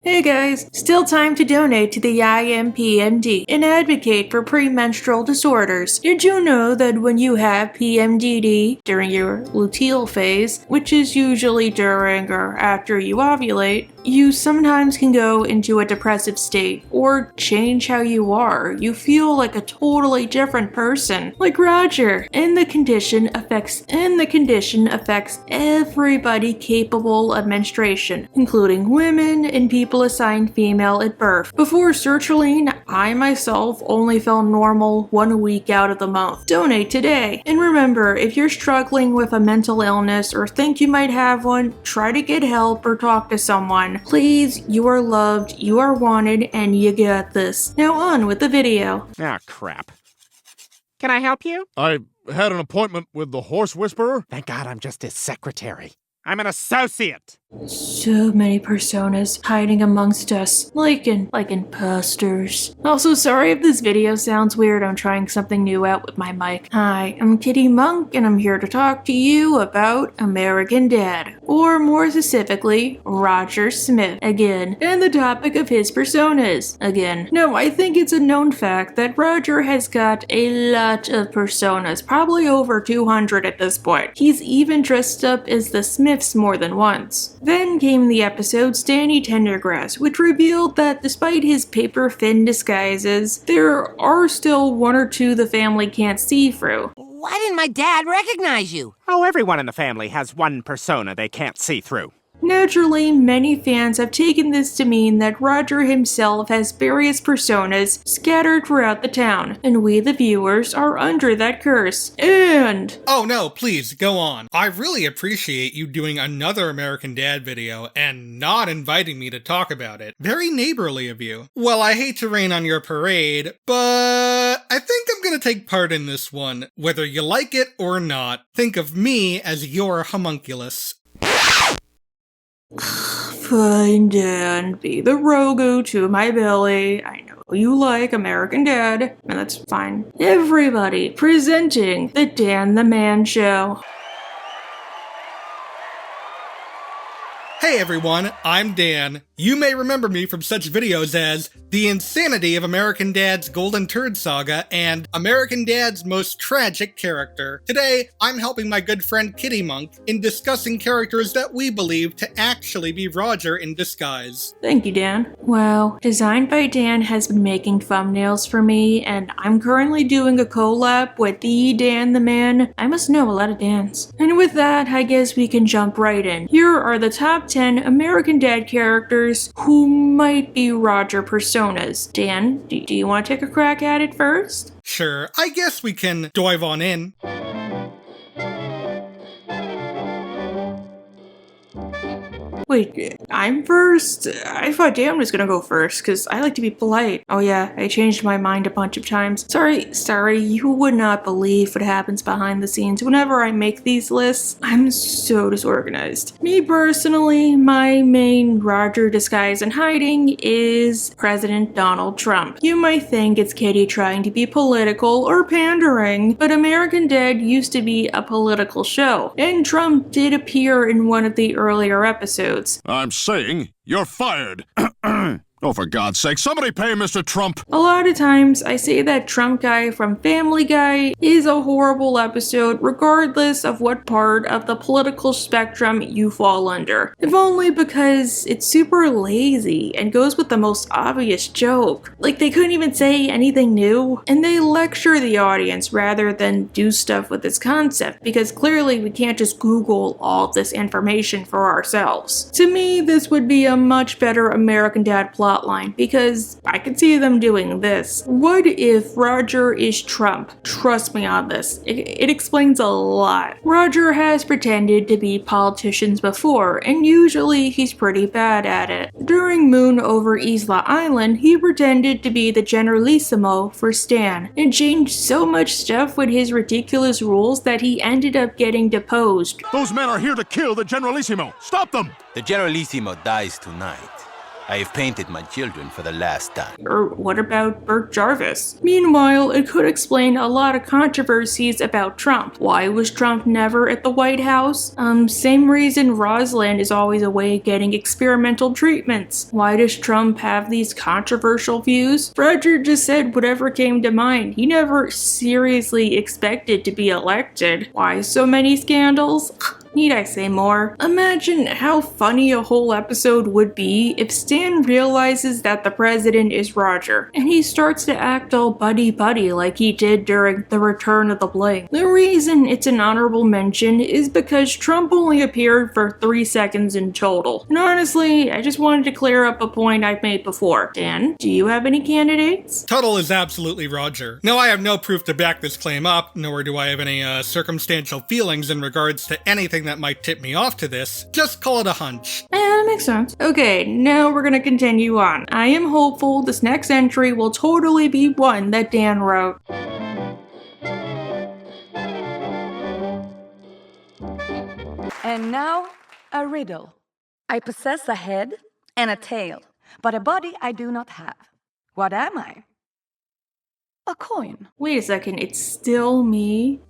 Hey guys, still time to donate to the IMPMD and advocate for premenstrual disorders. Did you know that when you have PMDD during your luteal phase, which is usually during or after you ovulate, you sometimes can go into a depressive state or change how you are. You feel like a totally different person, like Roger. And the condition affects everybody capable of menstruation, including women and people assigned female at birth. Before sertraline, I myself only felt normal 1 week out of the month. Donate today. And remember, if you're struggling with a mental illness or think you might have one, try to get help or talk to someone. Please, you are loved, you are wanted, and you got this. Now on with the video. Ah, crap. Can I help you? I had an appointment with the horse whisperer. Thank God I'm just his secretary. I'm an associate. So many personas hiding amongst us, like imposters. Also, sorry if this video sounds weird, I'm trying something new out with my mic. Hi, I'm Kitty Monk, and I'm here to talk to you about American Dad. Or more specifically, Roger Smith, again, and the topic of his personas, again. No, I think it's a known fact that Roger has got a lot of personas, probably over 200 at this point. He's even dressed up as the Smiths more than once. Then came the episode Stanny Tendergrass, which revealed that despite his paper-thin disguises, there are still one or two the family can't see through. Why didn't my dad recognize you? Oh, everyone in the family has one persona they can't see through. Naturally, many fans have taken this to mean that Roger himself has various personas scattered throughout the town, and we the viewers are under that curse. And... Oh no, please, go on. I really appreciate you doing another American Dad video and not inviting me to talk about it. Very neighborly of you. Well, I hate to rain on your parade, but I think I'm gonna take part in this one. Whether you like it or not, think of me as your homunculus. Fine, Dan, be the Rogu to my belly. I know you like American Dad, and that's fine. Everybody presenting the Dan the Man Show. Hey everyone, I'm Dan. You may remember me from such videos as The Insanity of American Dad's Golden Turd Saga and American Dad's Most Tragic Character. Today, I'm helping my good friend Kitty Monk in discussing characters that we believe to actually be Roger in disguise. Thank you, Dan. Well, Designed by Dan has been making thumbnails for me, and I'm currently doing a collab with the Dan the Man. I must know a lot of Dans. And with that, I guess we can jump right in. Here are the top 10 American Dad characters who might be Roger personas. Dan, do you want to take a crack at it first? Sure, I guess we can dive on in. Wait, I'm first? I thought Dan was gonna go first, because I like to be polite. Oh yeah, I changed my mind a bunch of times. Sorry, you would not believe what happens behind the scenes whenever I make these lists. I'm so disorganized. Me personally, my main Roger disguise and hiding is President Donald Trump. You might think it's Kitty trying to be political or pandering, but American Dad used to be a political show, and Trump did appear in one of the earlier episodes. I'm saying you're fired. Oh, for God's sake, somebody pay Mr. Trump! A lot of times, I say that Trump guy from Family Guy is a horrible episode regardless of what part of the political spectrum you fall under. If only because it's super lazy and goes with the most obvious joke. Like, they couldn't even say anything new, and they lecture the audience rather than do stuff with this concept, because clearly we can't just Google all of this information for ourselves. To me, this would be a much better American Dad plotline, because I could see them doing this. What if Roger is Trump? Trust me on this. It explains a lot. Roger has pretended to be politicians before, and usually he's pretty bad at it. During Moon over Isla Island, he pretended to be the Generalissimo for Stan, and changed so much stuff with his ridiculous rules that he ended up getting deposed. Those men are here to kill the Generalissimo! Stop them! The Generalissimo dies tonight. I have painted my children for the last time. Or what about Bert Jarvis? Meanwhile, it could explain a lot of controversies about Trump. Why was Trump never at the White House? Same reason Rosalind is always away getting experimental treatments. Why does Trump have these controversial views? Roger just said whatever came to mind. He never seriously expected to be elected. Why so many scandals? Need I say more? Imagine how funny a whole episode would be if Stan realizes that the president is Roger, and he starts to act all buddy-buddy like he did during The Return of the Bling. The reason it's an honorable mention is because Trump only appeared for 3 seconds in total. And honestly, I just wanted to clear up a point I've made before. Dan, do you have any candidates? Tuttle is absolutely Roger. No, I have no proof to back this claim up, nor do I have any circumstantial feelings in regards to anything that might tip me off to this. Just call it a hunch. That makes sense. Okay, now we're gonna continue on. I am hopeful this next entry will totally be one that Dan wrote. And now, a riddle. I possess a head and a tail, but a body I do not have. What am I? A coin. Wait a second, it's still me?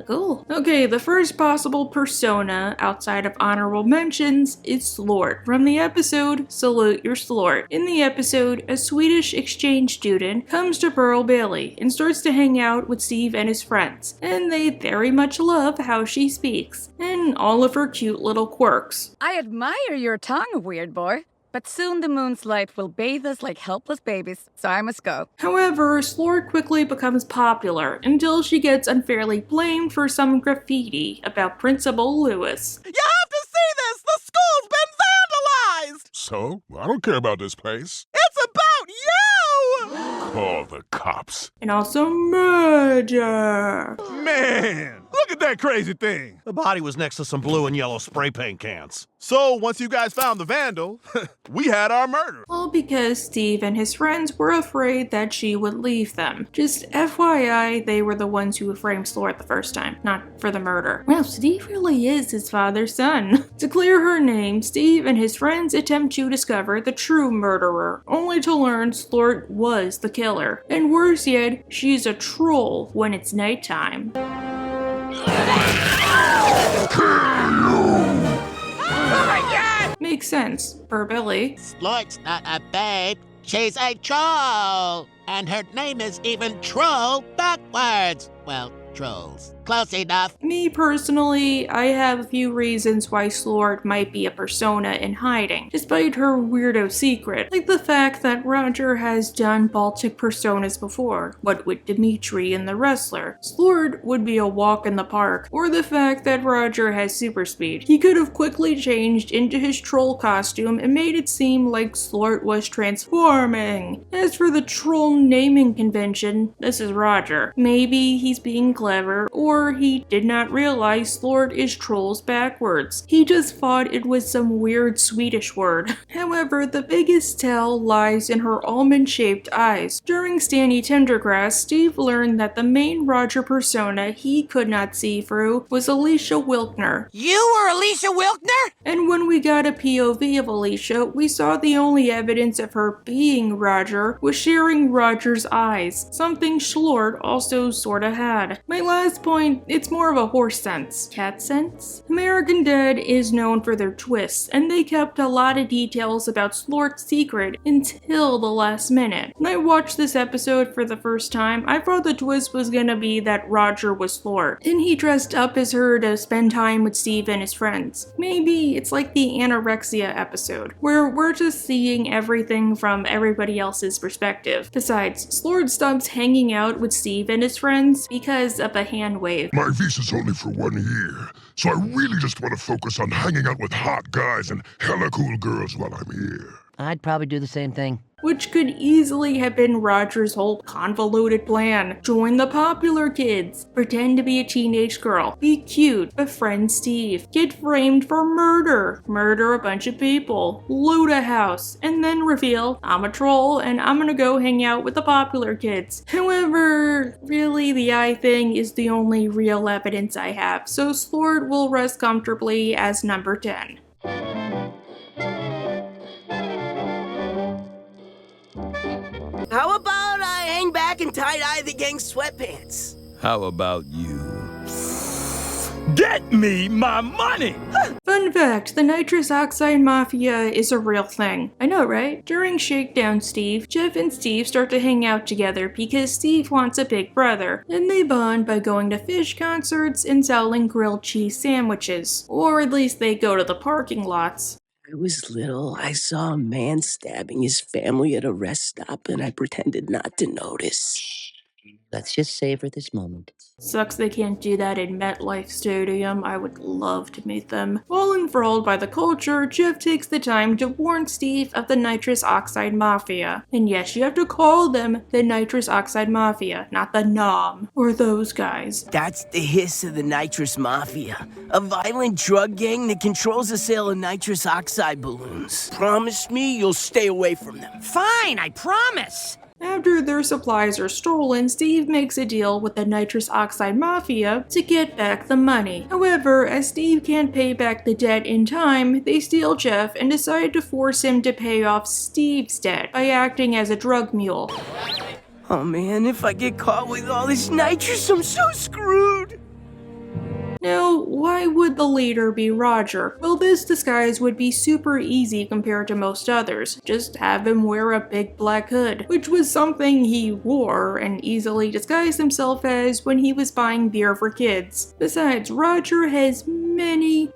Cool. Okay, the first possible persona outside of honorable mentions is Slort from the episode Salute Your Slort. In the episode, a Swedish exchange student comes to Pearl Bailey and starts to hang out with Steve and his friends, and they very much love how she speaks and all of her cute little quirks. I admire your tongue, weird boy. But soon the moon's light will bathe us like helpless babies, so I must go. However, Slort quickly becomes popular until she gets unfairly blamed for some graffiti about Principal Lewis. You have to see this! The school's been vandalized! So? I don't care about this place. It's about you! Call the cops. And also murder. Man, look at that crazy thing! The body was next to some blue and yellow spray paint cans. So, once you guys found the vandal, we had our murder. All because Steve and his friends were afraid that she would leave them. Just FYI, they were the ones who framed Slort the first time, not for the murder. Well, Steve really is his father's son. To clear her name, Steve and his friends attempt to discover the true murderer, only to learn Slort was the killer. And worse yet, she's a troll when it's nighttime. Makes sense, per Billy. Slort's not a babe, she's a troll! And her name is even Troll backwards! Well, trolls. Close enough. Me personally, I have a few reasons why Slort might be a persona in hiding, despite her weirdo secret, like the fact that Roger has done Baltic personas before, what with Dimitri and the wrestler. Slort would be a walk in the park, or the fact that Roger has super speed. He could have quickly changed into his troll costume and made it seem like Slort was transforming. As for the troll naming convention, this is Roger. Maybe he's being clever, or he did not realize Slort is trolls backwards. He just thought it was some weird Swedish word. However, the biggest tell lies in her almond-shaped eyes. During Stanny Tendergrass, Steve learned that the main Roger persona he could not see through was Alicia Wilkner. You were Alicia Wilkner? And when we got a POV of Alicia, we saw the only evidence of her being Roger was sharing Roger's eyes, something Slort also sorta had. My last point, it's more of a horse sense. Cat sense? American Dad is known for their twists, and they kept a lot of details about Slort's secret until the last minute. When I watched this episode for the first time, I thought the twist was gonna be that Roger was Slort, and he dressed up as her to spend time with Steve and his friends. Maybe it's like the anorexia episode, where we're just seeing everything from everybody else's perspective. Besides, Slort stops hanging out with Steve and his friends because of a hand wave. My visa's only for 1 year, so I really just want to focus on hanging out with hot guys and hella cool girls while I'm here. I'd probably do the same thing. Which could easily have been Roger's whole convoluted plan. Join the popular kids, pretend to be a teenage girl, be cute, befriend Steve, get framed for murder a bunch of people, loot a house, and then reveal I'm a troll and I'm gonna go hang out with the popular kids. However, really the eye thing is the only real evidence I have, so Slort will rest comfortably as number 10. How about I hang back and tie-dye the gang's sweatpants? How about you? Get me my money! Fun fact, the nitrous oxide mafia is a real thing. I know, right? During Shakedown Steve, Jeff and Steve start to hang out together because Steve wants a big brother, and they bond by going to fish concerts and selling grilled cheese sandwiches. Or at least they go to the parking lots. I was little, I saw a man stabbing his family at a rest stop, and I pretended not to notice. Let's just savor this moment. Sucks they can't do that in MetLife Stadium. I would love to meet them. While enthralled by the culture, Jeff takes the time to warn Steve of the nitrous oxide mafia. And yes, you have to call them the nitrous oxide mafia, not the NOM, or those guys. That's the hiss of the nitrous mafia, a violent drug gang that controls the sale of nitrous oxide balloons. Promise me you'll stay away from them. Fine, I promise! After their supplies are stolen, Steve makes a deal with the nitrous oxide mafia to get back the money. However, as Steve can't pay back the debt in time, they steal Jeff and decide to force him to pay off Steve's debt by acting as a drug mule. Oh man, if I get caught with all this nitrous, I'm so screwed! Now, why would the leader be Roger? Well, this disguise would be super easy compared to most others. Just have him wear a big black hood, which was something he wore and easily disguised himself as when he was buying beer for kids. Besides, Roger has many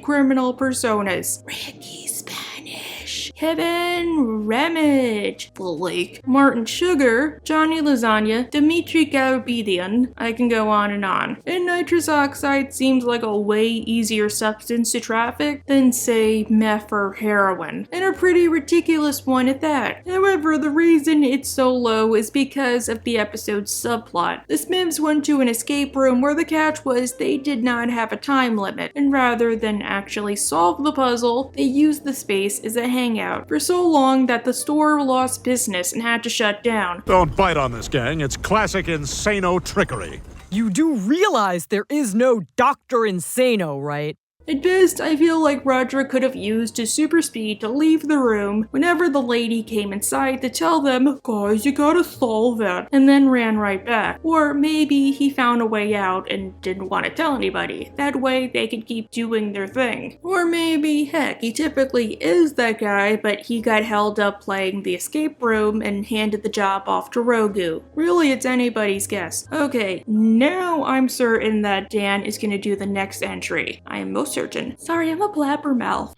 criminal personas. Ricky Spanish, Kevin Ramage, Blake, Martin Sugar, Johnny Lasagna, Dimitri Garabedian. I can go on and on. And nitrous oxide seems like a way easier substance to traffic than, say, meth or heroin. And a pretty ridiculous one at that. However, the reason it's so low is because of the episode's subplot. The Smiths went to an escape room where the catch was they did not have a time limit, and rather than actually solve the puzzle, they used the space as a hangout for so long that the store lost business and had to shut down. Don't bite on this, gang. It's classic insano trickery. You do realize there is no Dr. Insano, right? At best, I feel like Roger could have used his super speed to leave the room whenever the lady came inside to tell them, guys, you gotta solve it, and then ran right back. Or maybe he found a way out and didn't want to tell anybody. That way they could keep doing their thing. Or maybe, heck, he typically is that guy, but he got held up playing the escape room and handed the job off to Rogu. Really, it's anybody's guess. Okay, now I'm certain that Dan is gonna do the next entry. I am most certain. Sorry, I'm a blabbermouth.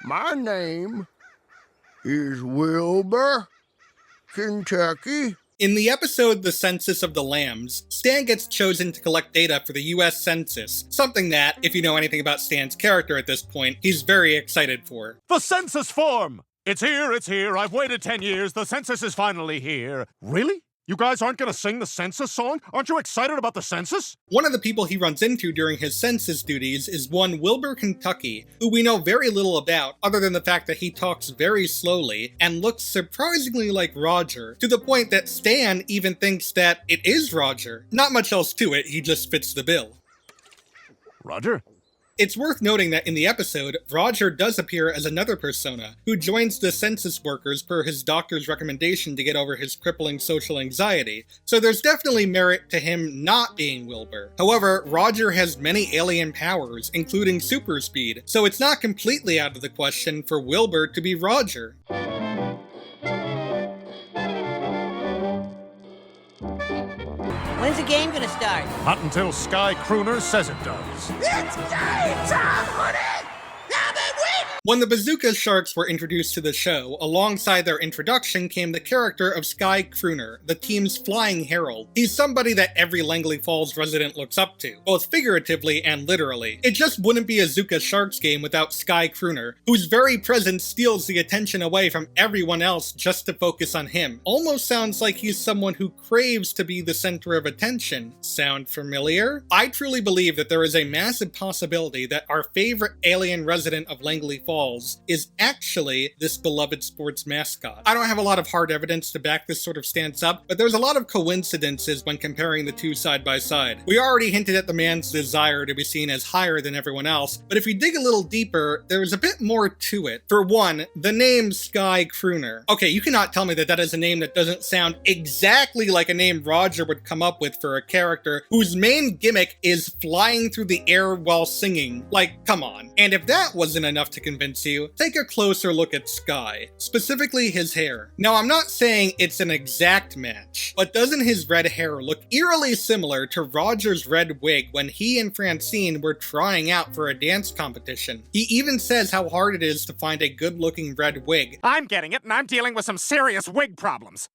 My name is Wilbur, Kentucky. In the episode The Census of the Lambs, Stan gets chosen to collect data for the US Census, something that, if you know anything about Stan's character at this point, he's very excited for. The census form! It's here, I've waited 10 years, the census is finally here. Really? You guys aren't gonna sing the census song? Aren't you excited about the census? One of the people he runs into during his census duties is one Wilbur, Kentucky, who we know very little about other than the fact that he talks very slowly and looks surprisingly like Roger, to the point that Stan even thinks that it is Roger. Not much else to it, he just fits the bill. Roger? It's worth noting that in the episode, Roger does appear as another persona, who joins the census workers per his doctor's recommendation to get over his crippling social anxiety, so there's definitely merit to him not being Wilbur. However, Roger has many alien powers, including super speed, so it's not completely out of the question for Wilbur to be Roger. When's the game gonna start? Not until Sky Kuner says it does. It's game time, honey! Now they win! When the Bazooka Sharks were introduced to the show, alongside their introduction came the character of Sky Kuner, the team's flying herald. He's somebody that every Langley Falls resident looks up to, both figuratively and literally. It just wouldn't be a Bazooka Sharks game without Sky Kuner, whose very presence steals the attention away from everyone else just to focus on him. Almost sounds like he's someone who craves to be the center of attention. Sound familiar? I truly believe that there is a massive possibility that our favorite alien resident of Langley Falls Falls is actually this beloved sports mascot. I don't have a lot of hard evidence to back this sort of stance up, but there's a lot of coincidences when comparing the two side by side. We already hinted at the man's desire to be seen as higher than everyone else, but if you dig a little deeper, there's a bit more to it. For one, the name Sky Kuner. Okay, you cannot tell me that that is a name that doesn't sound exactly like a name Roger would come up with for a character whose main gimmick is flying through the air while singing. Like, come on. And if that wasn't enough to convince you, take a closer look at Sky, specifically his hair. Now, I'm not saying it's an exact match, but doesn't his red hair look eerily similar to Roger's red wig when he and Francine were trying out for a dance competition? He even says how hard it is to find a good-looking red wig. I'm getting it, and I'm dealing with some serious wig problems.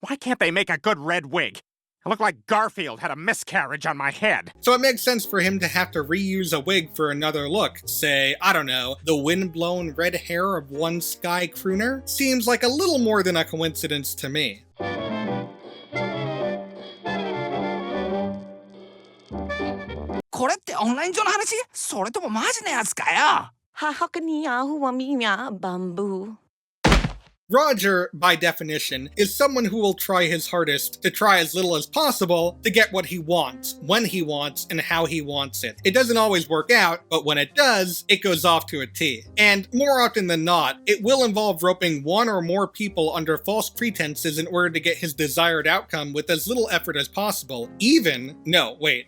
Why can't they make a good red wig? I look like Garfield had a miscarriage on my head. So it makes sense for him to have to reuse a wig for another look. Say, I don't know, the wind-blown red hair of one Sky Kuner? Seems like a little more than a coincidence to me. これってオンライン上の話？それともマジのやつかよ。 bamboo. Roger, by definition, is someone who will try his hardest to try as little as possible to get what he wants, when he wants, and how he wants it. It doesn't always work out, but when it does, it goes off to a T. And more often than not, it will involve roping one or more people under false pretenses in order to get his desired outcome with as little effort as possible,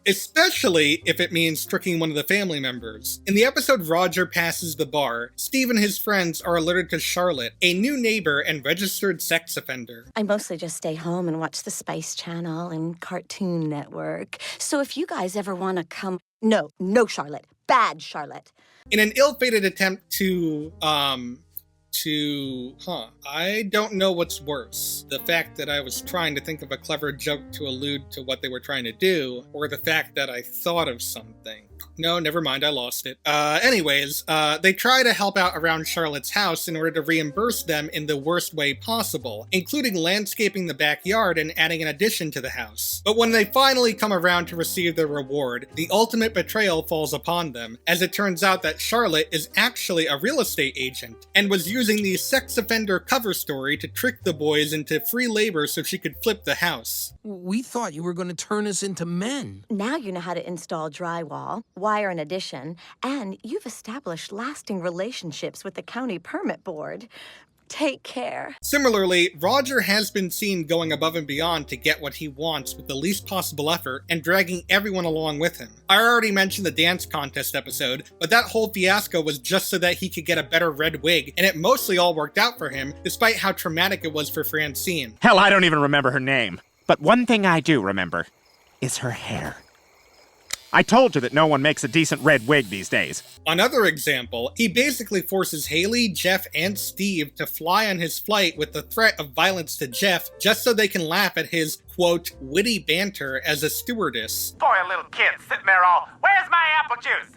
especially if it means tricking one of the family members. In the episode Roger Passes the Bar, Steve and his friends are alerted to Charlotte, a new neighbor and registered sex offender. I mostly just stay home and watch the Spice Channel and Cartoon Network. So if you guys ever want to come... No, Charlotte. Bad Charlotte. In an ill-fated attempt to, I don't know what's worse. The fact that I was trying to think of a clever joke to allude to what they were trying to do, or the fact that I thought of something. No, never mind, I lost it. They try to help out around Charlotte's house in order to reimburse them in the worst way possible, including landscaping the backyard and adding an addition to the house. But when they finally come around to receive their reward, the ultimate betrayal falls upon them, as it turns out that Charlotte is actually a real estate agent, and was using the sex offender cover story to trick the boys into free labor so she could flip the house. We thought you were going to turn us into men. Now you know how to install drywall, wire an addition, and you've established lasting relationships with the county permit board. Take care. Similarly, Roger has been seen going above and beyond to get what he wants with the least possible effort and dragging everyone along with him. I already mentioned the dance contest episode, but that whole fiasco was just so that he could get a better red wig, and it mostly all worked out for him, despite how traumatic it was for Francine. Hell, I don't even remember her name. But one thing I do remember is her hair. I told you that no one makes a decent red wig these days. Another example, he basically forces Haley, Jeff, and Steve to fly on his flight with the threat of violence to Jeff just so they can laugh at his, quote, witty banter as a stewardess. Poor little kid sitting there all, where's my apple juice?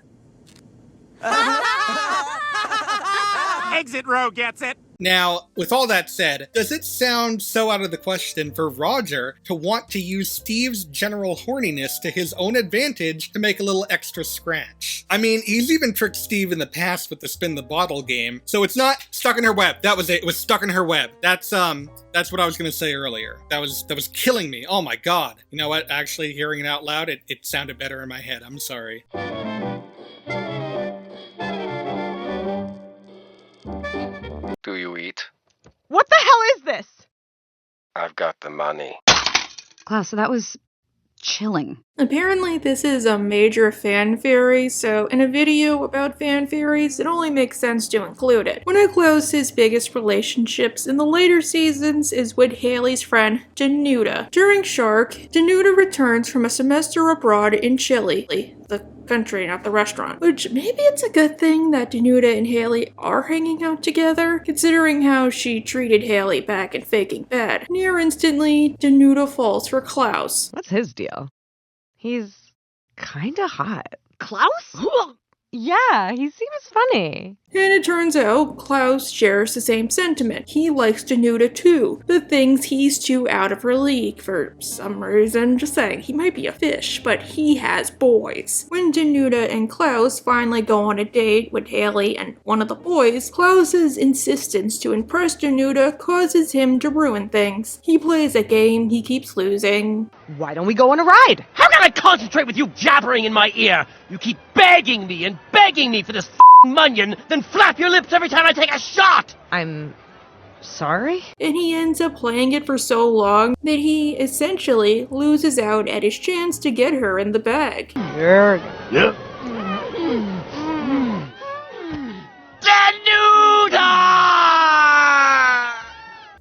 Exit row gets it. Now, with all that said, does it sound so out of the question for Roger to want to use Steve's general horniness to his own advantage to make a little extra scratch? I mean, he's even tricked Steve in the past with the spin the bottle game, so it's not stuck in her web. That was it. It was stuck in her web. That's what I was gonna say earlier. That was killing me. Oh my god. You know what? Actually, hearing it out loud, it sounded better in my head. I'm sorry. Do you eat? What the hell is this? I've got the money. Klaus, so that was chilling. Apparently this is a major fan theory, so in a video about fan theories, it only makes sense to include it. One of Klaus's biggest relationships in the later seasons is with Haley's friend, Duda. During Shark, Duda returns from a semester abroad in Chile, the country, not the restaurant. Which, maybe it's a good thing that Duda and Haley are hanging out together, considering how she treated Haley back in Faking Bad. Near instantly, Duda falls for Klaus. What's his deal? He's kinda hot. Klaus? Yeah, he seems funny. And it turns out Klaus shares the same sentiment. He likes Duda too, but thinks he's too out of her league for some reason. Just saying, he might be a fish, but he has boys. When Duda and Klaus finally go on a date with Haley and one of the boys, Klaus's insistence to impress Duda causes him to ruin things. He plays a game he keeps losing. Why don't we go on a ride? How can I concentrate with you jabbering in my ear? You keep begging me for this munion, then flap your lips every time I take a shot! I'm sorry? And he ends up playing it for so long that he essentially loses out at his chance to get her in the bag. Yep.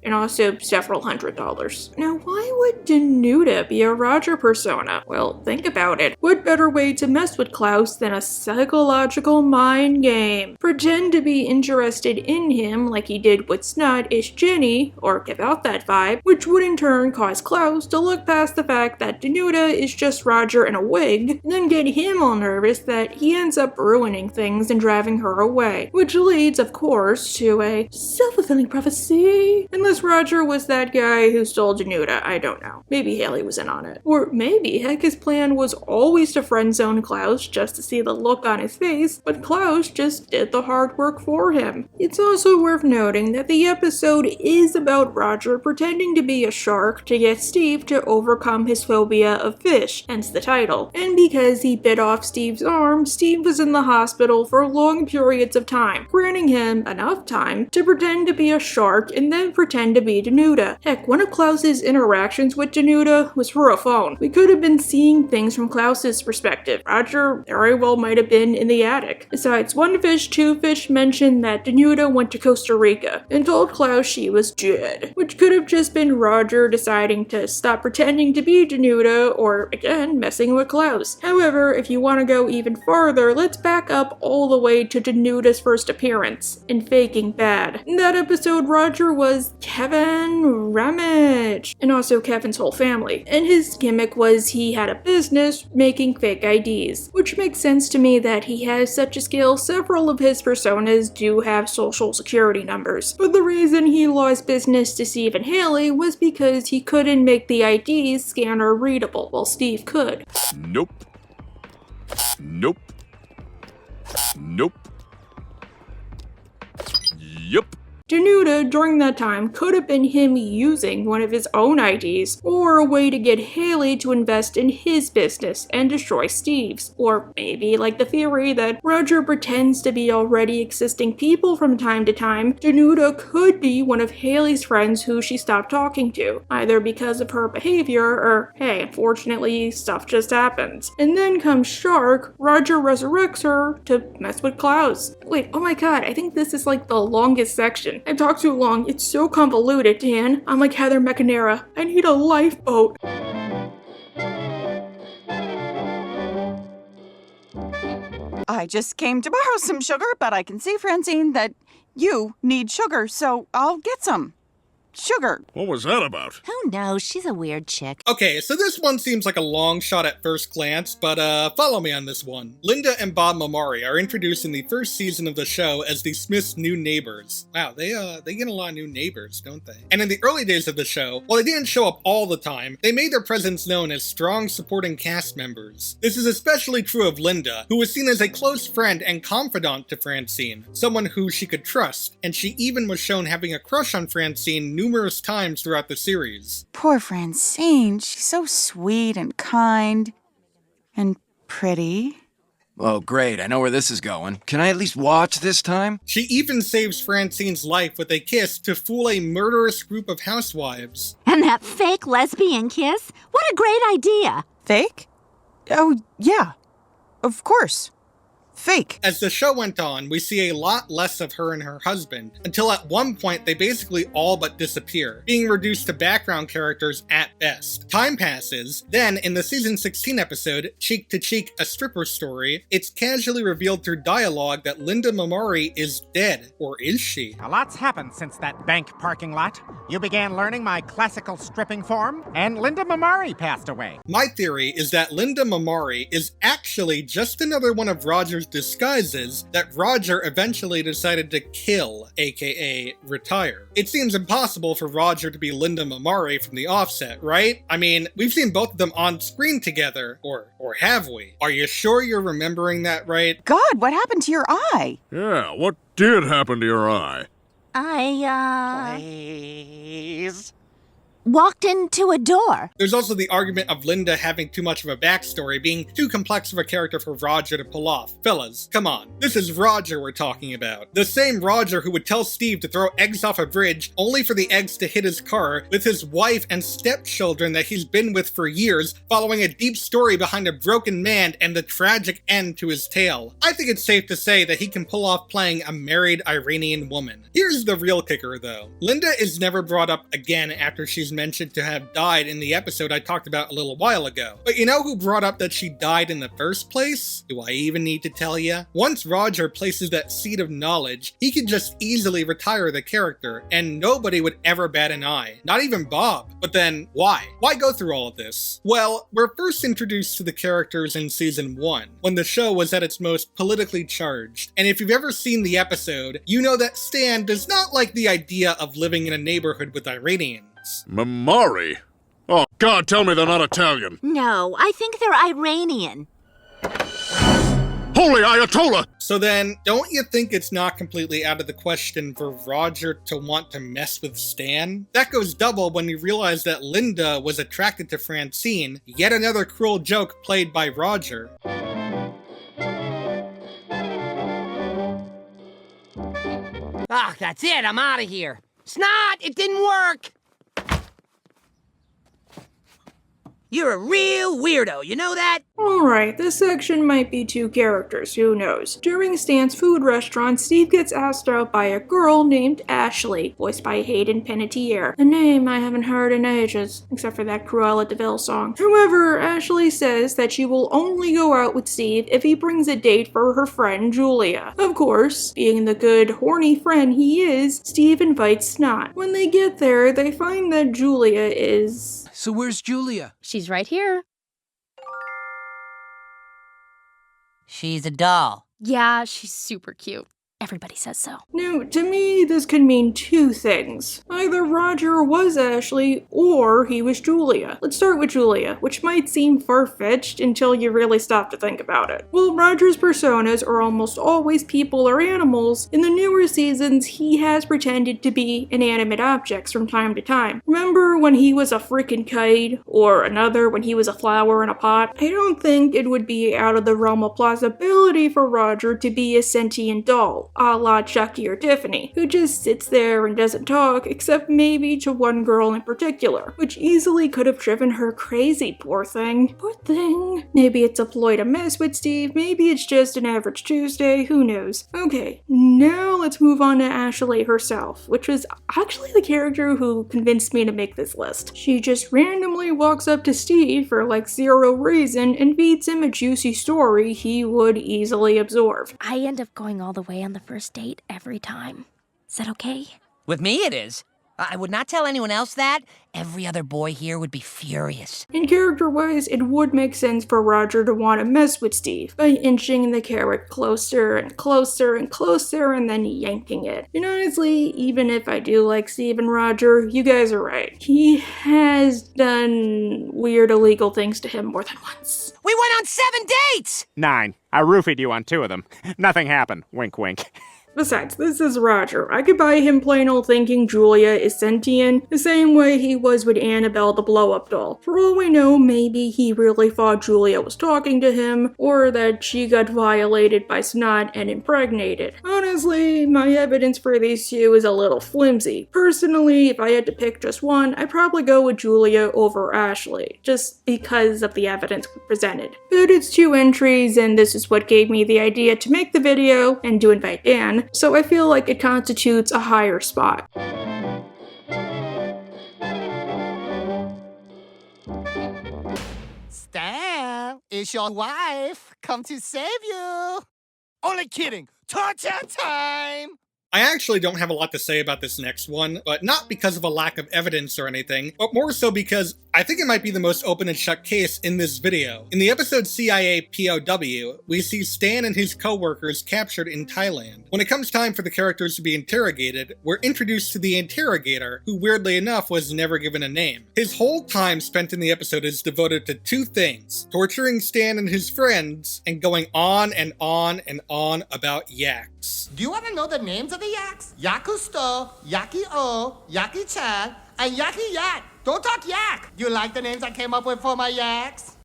And also several $100s. Now, why would Duda be a Roger persona? Well, think about it. What better way to mess with Klaus than a psychological mind game? Pretend to be interested in him like he did with Snot-ish Jenny, or give out that vibe, which would in turn cause Klaus to look past the fact that Duda is just Roger in a wig, and then get him all nervous that he ends up ruining things and driving her away. Which leads, of course, to a self-fulfilling prophecy. Unless Roger was that guy who stole Duda, I don't know. Maybe Haley was in on it. Or maybe heck, his plan was always to friendzone Klaus just to see the look on his face, but Klaus just did the hard work for him. It's also worth noting that the episode is about Roger pretending to be a shark to get Steve to overcome his phobia of fish, hence the title. And because he bit off Steve's arm, Steve was in the hospital for long periods of time, granting him enough time to pretend to be a shark and then pretend to be Duda. Heck, one of Klaus's interactions with Duda was through a phone. We could have been seeing things from Klaus's perspective. Roger very well might have been in the attic. Besides, one fish, two fish mentioned that Duda went to Costa Rica and told Klaus she was dead, which could have just been Roger deciding to stop pretending to be Duda or, again, messing with Klaus. However, if you want to go even farther, let's back up all the way to Duda's first appearance in Faking Bad. In that episode, Roger was Kevin Ramage, and also Kevin's whole family. And his gimmick was he had a business making fake IDs, which makes sense to me that he has such a skill. Several of his personas do have social security numbers, but the reason he lost business to Steve and Haley was because he couldn't make the IDs scanner readable, while Steve could. Nope. Nope. Nope. Yup. Duda, during that time, could have been him using one of his own IDs, or a way to get Haley to invest in his business and destroy Steve's. Or maybe, like the theory that Roger pretends to be already existing people from time to time, Duda could be one of Haley's friends who she stopped talking to, either because of her behavior or, hey, unfortunately, stuff just happens. And then comes Shark, Roger resurrects her to mess with Klaus. Wait, oh my god, I think this is like the longest section. I've talked too long. It's so convoluted, Dan. I'm like Heather McNamara. I need a lifeboat. I just came to borrow some sugar, but I can see, Francine, that you need sugar, so I'll get some. Sugar. What was that about? Who knows? She's a weird chick. Okay, so this one seems like a long shot at first glance, but follow me on this one. Linda and Bob Mamari are introduced in the first season of the show as the Smiths' new neighbors. Wow, they get a lot of new neighbors, don't they? And in the early days of the show, while they didn't show up all the time, they made their presence known as strong supporting cast members. This is especially true of Linda, who was seen as a close friend and confidant to Francine, someone who she could trust, and she even was shown having a crush on Francine numerous times throughout the series. Poor Francine. She's so sweet and kind and pretty. Oh, great. I know where this is going. Can I at least watch this time? She even saves Francine's life with a kiss to fool a murderous group of housewives. And that fake lesbian kiss? What a great idea! Fake? Oh, yeah. Of course. Fake. As the show went on, we see a lot less of her and her husband, until at one point they basically all but disappear, being reduced to background characters at best. Time passes, then in the season 16 episode, Cheek to Cheek, A Stripper Story, it's casually revealed through dialogue that Linda Mamari is dead, or is she? A lot's happened since that bank parking lot. You began learning my classical stripping form, and Linda Mamari passed away. My theory is that Linda Mamari is actually just another one of Roger's used disguises that Roger eventually decided to kill, aka retire. It seems impossible for Roger to be Linda Mamari from the offset, right? I mean, we've seen both of them on screen together, or have we? Are you sure you're remembering that right? God, what happened to your eye? Yeah, what did happen to your eye? Please. Walked into a door. There's also the argument of Linda having too much of a backstory, being too complex of a character for Roger to pull off. Fellas, come on. This is Roger we're talking about. The same Roger who would tell Steve to throw eggs off a bridge only for the eggs to hit his car, with his wife and stepchildren that he's been with for years, following a deep story behind a broken man and the tragic end to his tale. I think it's safe to say that he can pull off playing a married Iranian woman. Here's the real kicker though. Linda is never brought up again after she's mentioned to have died in the episode I talked about a little while ago. But you know who brought up that she died in the first place? Do I even need to tell ya? Once Roger places that seed of knowledge, he can just easily retire the character, and nobody would ever bat an eye. Not even Bob. But then, why? Why go through all of this? Well, we're first introduced to the characters in Season 1, when the show was at its most politically charged. And if you've ever seen the episode, you know that Stan does not like the idea of living in a neighborhood with Iranians. Mamari? Oh, God, tell me they're not Italian. No, I think they're Iranian. Holy Ayatollah! So then, don't you think it's not completely out of the question for Roger to want to mess with Stan? That goes double when you realize that Linda was attracted to Francine, yet another cruel joke played by Roger. Ah, that's it. I'm out of here. Snot! It didn't work! You're a real weirdo, you know that? Alright, this section might be two characters, who knows. During Stan's food restaurant, Steve gets asked out by a girl named Ashley, voiced by Hayden Panettiere, a name I haven't heard in ages, except for that Cruella de Vil song. However, Ashley says that she will only go out with Steve if he brings a date for her friend Julia. Of course, being the good, horny friend he is, Steve invites Snot. When they get there, they find that Julia is... So where's Julia? She's right here. She's a doll. Yeah, she's super cute. Everybody says so. Now, to me, this could mean two things. Either Roger was Ashley, or he was Julia. Let's start with Julia, which might seem far-fetched until you really stop to think about it. While Roger's personas are almost always people or animals, in the newer seasons, he has pretended to be inanimate objects from time to time. Remember when he was a freaking kite, or another when he was a flower in a pot? I don't think it would be out of the realm of plausibility for Roger to be a sentient doll, a la Jacky or Tiffany, who just sits there and doesn't talk, except maybe to one girl in particular, which easily could have driven her crazy, poor thing. Poor thing. Maybe it's a ploy to mess with Steve, maybe it's just an average Tuesday, who knows. Okay, now let's move on to Ashley herself, which was actually the character who convinced me to make this list. She just randomly walks up to Steve for like zero reason and feeds him a juicy story he would easily absorb. I end up going all the way on the first date every time. Is that okay? With me it is. I would not tell anyone else that. Every other boy here would be furious. And character-wise, it would make sense for Roger to want to mess with Steve by inching the carrot closer and closer and closer and then yanking it. And honestly, even if I do like Steve and Roger, you guys are right. He has done weird illegal things to him more than once. We went on 7 dates! 9. I roofied you on 2 of them. Nothing happened. Wink, wink. Besides, this is Roger. I could buy him plain old thinking Julia is sentient, the same way he was with Annabelle the blow-up doll. For all we know, maybe he really thought Julia was talking to him, or that she got violated by Snot and impregnated. Honestly, my evidence for these two is a little flimsy. Personally, if I had to pick just one, I'd probably go with Julia over Ashley, just because of the evidence presented. But it's 2 entries, and this is what gave me the idea to make the video and to invite Dan, so I feel like it constitutes a higher spot. Stan, is your wife come to save you? Only kidding. Torture time! I actually don't have a lot to say about this next one, but not because of a lack of evidence or anything, but more so because I think it might be the most open and shut case in this video. In the episode CIA POW, we see Stan and his co-workers captured in Thailand. When it comes time for the characters to be interrogated, we're introduced to the Interrogator, who weirdly enough was never given a name. His whole time spent in the episode is devoted to two things: torturing Stan and his friends, and going on and on and on about yaks. Do you want to know the names of the yaks? Yakusto, Yaki-O, Yaki-chan, and Yaki-yak. Don't talk yak! You like the names I came up with for my yaks?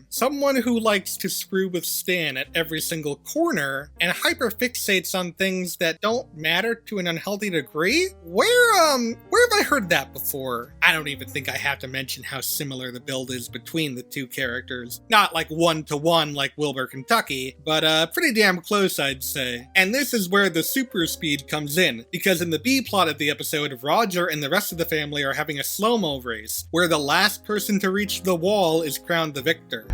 Someone who likes to screw with Stan at every single corner and hyperfixates on things that don't matter to an unhealthy degree? Where have I heard that before? I don't even think I have to mention how similar the build is between the two characters. Not like one-to-one like Wilbur, Kentucky, but pretty damn close, I'd say. And this is where the super speed comes in, because in the B-plot of the episode, Roger and the rest of the family are having a slow-mo race, where the last person to reach the wall is crowned the victor.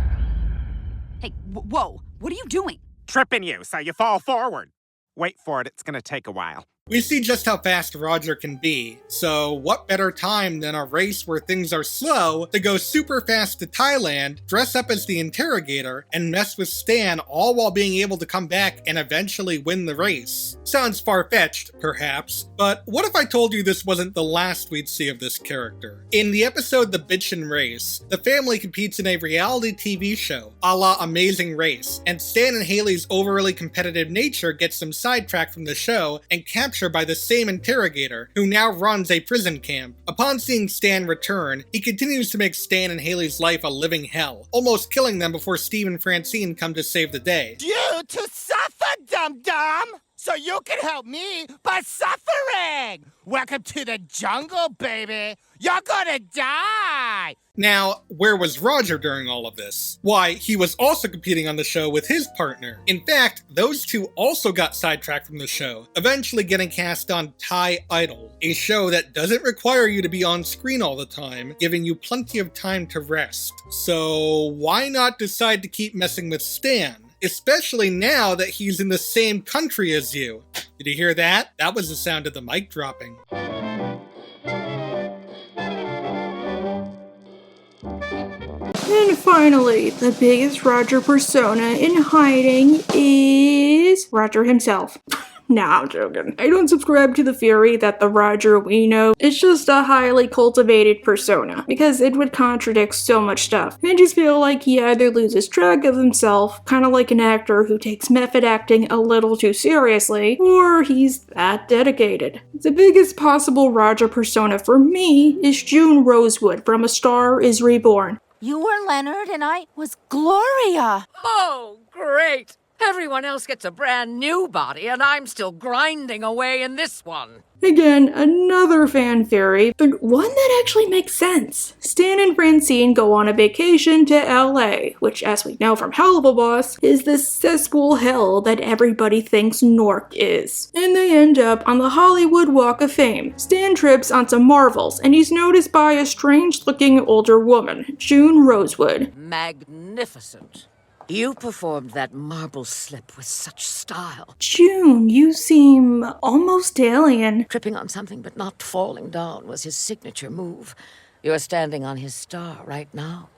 Hey, whoa, what are you doing? Tripping you so you fall forward. Wait for it, it's gonna take a while. We see just how fast Roger can be, so what better time than a race where things are slow to go super fast to Thailand, dress up as the Interrogator, and mess with Stan, all while being able to come back and eventually win the race. Sounds far-fetched, perhaps, but what if I told you this wasn't the last we'd see of this character? In the episode The Bitchin' Race, the family competes in a reality TV show, a la Amazing Race, and Stan and Haley's overly competitive nature gets them sidetracked from the show and captured by the same Interrogator, who now runs a prison camp. Upon seeing Stan return, he continues to make Stan and Haley's life a living hell, almost killing them before Steve and Francine come to save the day. Due to suffer, dum-dum! So you can help me by suffering! Welcome to the jungle, baby! You're gonna die! Now, where was Roger during all of this? Why, he was also competing on the show with his partner. In fact, those two also got sidetracked from the show, eventually getting cast on Thai Idol, a show that doesn't require you to be on screen all the time, giving you plenty of time to rest. So why not decide to keep messing with Stan? Especially now that he's in the same country as you. Did you hear that? That was the sound of the mic dropping. And finally, the biggest Roger persona in hiding is Roger himself. Nah, I'm joking. I don't subscribe to the theory that the Roger we know is just a highly cultivated persona, because it would contradict so much stuff. I just feel like he either loses track of himself, kind of like an actor who takes method acting a little too seriously, or he's that dedicated. The biggest possible Roger persona for me is June Rosewood from A Star Is Reborn. You were Leonard and I was Gloria. Oh, great! Everyone else gets a brand new body, and I'm still grinding away in this one. Again, another fan theory, but one that actually makes sense. Stan and Francine go on a vacation to LA, which, as we know from Hell of a Boss, is the cesspool hell that everybody thinks Newark is. And they end up on the Hollywood Walk of Fame. Stan trips on some marvels, and he's noticed by a strange-looking older woman, June Rosewood. Magnificent. You performed that marble slip with such style. June, you seem almost alien. Tripping on something but not falling down was his signature move. You're standing on his star right now.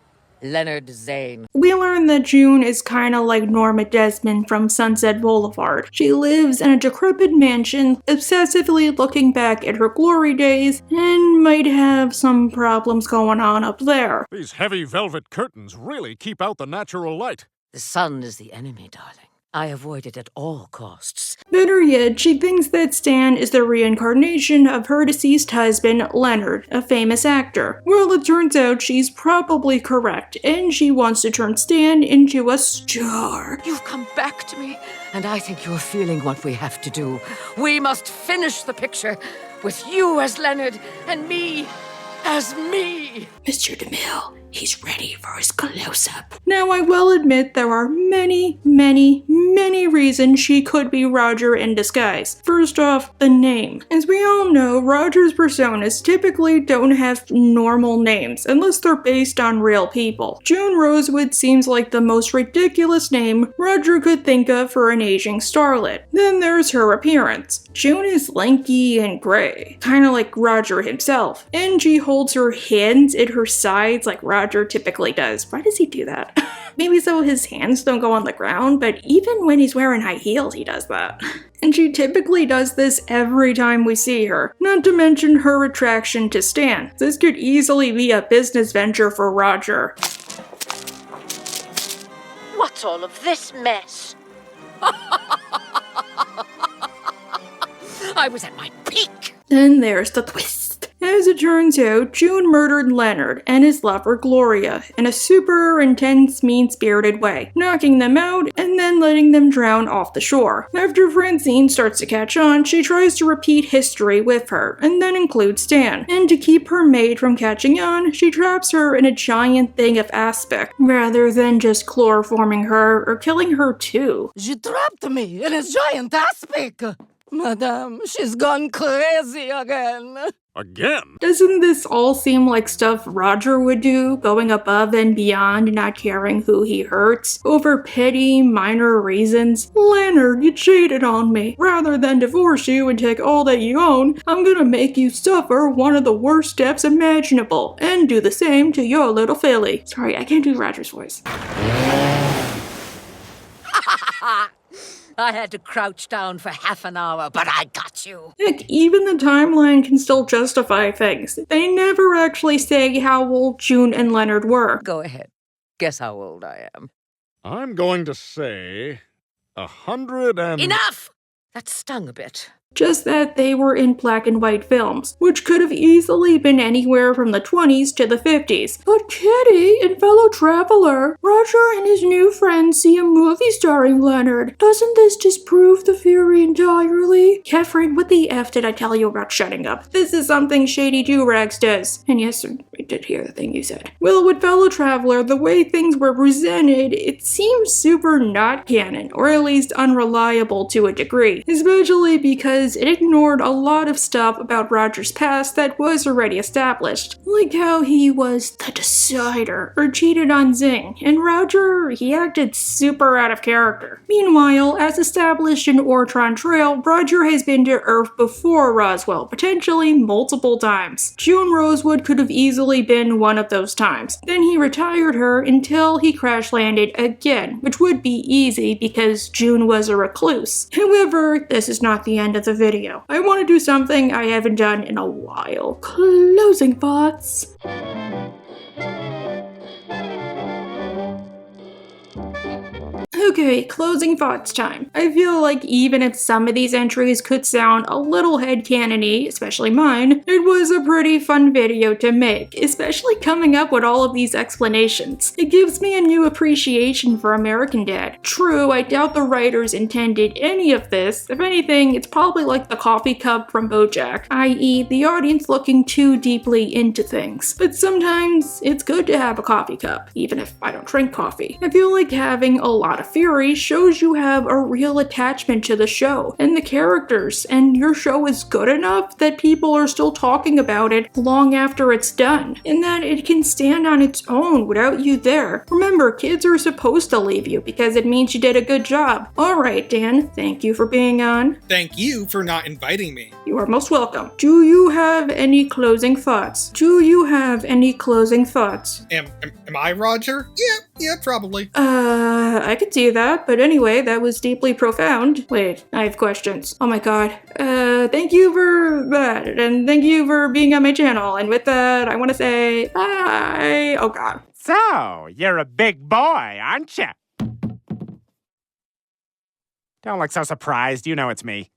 Leonard Zane. We learn that June is kinda like Norma Desmond from Sunset Boulevard. She lives in a decrepit mansion, obsessively looking back at her glory days, and might have some problems going on up there. These heavy velvet curtains really keep out the natural light. The sun is the enemy, darling. I avoid it at all costs. Better yet, she thinks that Stan is the reincarnation of her deceased husband, Leonard, a famous actor. Well, it turns out she's probably correct, and she wants to turn Stan into a star. You've come back to me, and I think you're feeling what we have to do. We must finish the picture with you as Leonard and me as me. Mr. DeMille, he's ready for his close-up. Now, I will admit there are many, many, many reasons she could be Roger in disguise. First off, the name. As we all know, Roger's personas typically don't have normal names, unless they're based on real people. June Rosewood seems like the most ridiculous name Roger could think of for an aging starlet. Then there's her appearance. June is lanky and gray, kinda like Roger himself. And she holds her hands at her sides like Roger typically does. Why does he do that? Maybe so his hands don't go on the ground, but even when he's wearing high heels, he does that. And she typically does this every time we see her, not to mention her attraction to Stan. This could easily be a business venture for Roger. What's all of this mess? I was at my peak. Then there's the twist. As it turns out, June murdered Leonard and his lover Gloria in a super intense, mean-spirited way, knocking them out and then letting them drown off the shore. After Francine starts to catch on, she tries to repeat history with her, and then includes Stan. And to keep her maid from catching on, she traps her in a giant thing of aspic, rather than just chloroforming her or killing her too. She trapped me in a giant aspic. Madame, she's gone crazy again. Again? Doesn't this all seem like stuff Roger would do, going above and beyond, not caring who he hurts, over petty, minor reasons? Leonard, you cheated on me. Rather than divorce you and take all that you own, I'm gonna make you suffer one of the worst deaths imaginable, and do the same to your little filly. Sorry, I can't do Roger's voice. I had to crouch down for half an hour, but I got you. Heck, even the timeline can still justify things. They never actually say how old June and Leonard were. Go ahead. Guess how old I am. I'm going to say 100 and... Enough! That stung a bit. Just that they were in black and white films, which could have easily been anywhere from the 20s to the 50s. But Kitty and fellow traveler, Roger and his new friend see a movie starring Leonard. Doesn't this disprove the theory entirely? Catherine, what the F did I tell you about shutting up? This is something Shady Do-Rags does. And yes, I did hear the thing you said. Well, with fellow traveler, the way things were presented, it seems super not canon, or at least unreliable to a degree. Especially because it ignored a lot of stuff about Roger's past that was already established. Like how he was the decider, or cheated on Zing, and Roger, he acted super out of character. Meanwhile, as established in Ortron Trail, Roger has been to Earth before Roswell, potentially multiple times. June Rosewood could have easily been one of those times. Then he retired her until he crash landed again, which would be easy because June was a recluse. However, this is not the end of the video. I want to do something I haven't done in a while. Closing thoughts. Okay, closing thoughts time. I feel like even if some of these entries could sound a little headcanon-y, especially mine, it was a pretty fun video to make, especially coming up with all of these explanations. It gives me a new appreciation for American Dad. True, I doubt the writers intended any of this. If anything, it's probably like the coffee cup from BoJack, i.e. the audience looking too deeply into things. But sometimes it's good to have a coffee cup, even if I don't drink coffee. I feel like having a lot of Fury shows you have a real attachment to the show and the characters, and your show is good enough that people are still talking about it long after it's done, and that it can stand on its own without you there. Remember, kids are supposed to leave you because it means you did a good job. Alright, Dan, thank you for being on. Thank you for not inviting me. You are most welcome. Do you have any closing thoughts? Do you have any closing thoughts? Am I Roger? Yeah, probably. I could see that, but anyway, that was deeply profound. Wait, I have questions. Oh my god. Thank you for that, and thank you for being on my channel, and with that, I want to say bye. Oh god. So, you're a big boy, aren't you? Don't look so surprised, you know it's me.